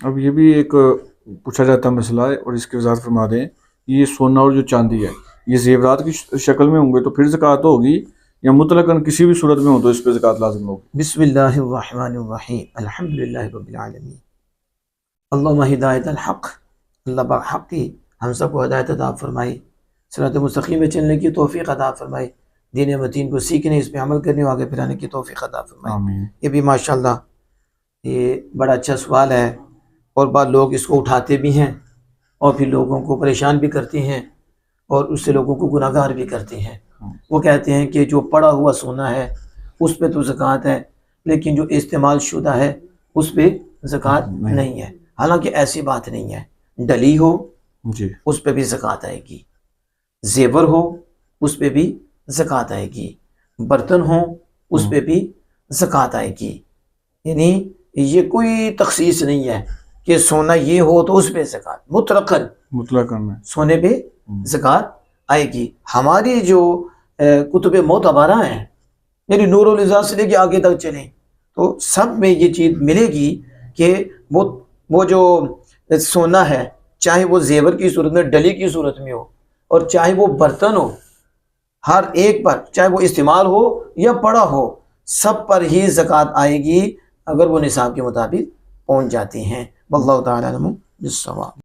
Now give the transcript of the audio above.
اب یہ بھی ایک پوچھا جاتا مسئلہ ہے، اور اس کی وضاحت فرما دیں، یہ سونا اور جو چاندی ہے یہ زیورات کی شکل میں ہوں گے تو پھر زکوٰۃ ہوگی، یا مطلقاً کسی بھی صورت میں ہو تو اس پہ زکوٰۃ لازم ہوگی؟ بسم اللہ الرحمن الرحیم، الحمدللہ رب العالمین، اللہم ہدایت الحق، اللہ حق کی ہم سب کو ہدایت عطا فرمائی، صراط مستقیم میں چلنے کی توفیق عطا فرمائی، دین متین کو سیکھنے، اس پہ عمل کرنے اور آگے پھرانے کی توفیق عطا فرمائی۔ آمین۔ یہ بھی ماشاءاللہ یہ بڑا اچھا سوال ہے، اور بعض لوگ اس کو اٹھاتے بھی ہیں اور پھر لوگوں کو پریشان بھی کرتے ہیں، اور اس سے لوگوں کو گناہ گار بھی کرتے ہیں۔ وہ کہتے ہیں کہ جو پڑا ہوا سونا ہے اس پہ تو زکوٰۃ ہے، لیکن جو استعمال شدہ ہے اس پہ زکوٰۃ نہیں ہے۔ حالانکہ ایسی بات نہیں ہے، ڈلی ہو جی، اس پہ بھی زکوٰۃ آئے گی، زیور ہو اس پہ بھی زکوٰۃ آئے گی، برتن ہو اس پہ بھی زکوٰۃ آئے گی۔ یعنی یہ کوئی تخصیص نہیں ہے کہ سونا یہ ہو تو اس پہ زکوٰۃ، مطلقاً سونے پہ زکوٰۃ آئے گی۔ ہماری جو کتب معتبرہ ہیں، یعنی نور النظام سے لے کے آگے تک چلیں تو سب میں یہ چیز ملے گی کہ وہ جو سونا ہے، چاہے وہ زیور کی صورت میں، ڈلی کی صورت میں ہو، اور چاہے وہ برتن ہو، ہر ایک پر، چاہے وہ استعمال ہو یا پڑا ہو، سب پر ہی زکوٰۃ آئے گی اگر وہ نصاب کے مطابق پہنچ جاتی ہیں۔ واللہ تعالی اعلم بالصواب۔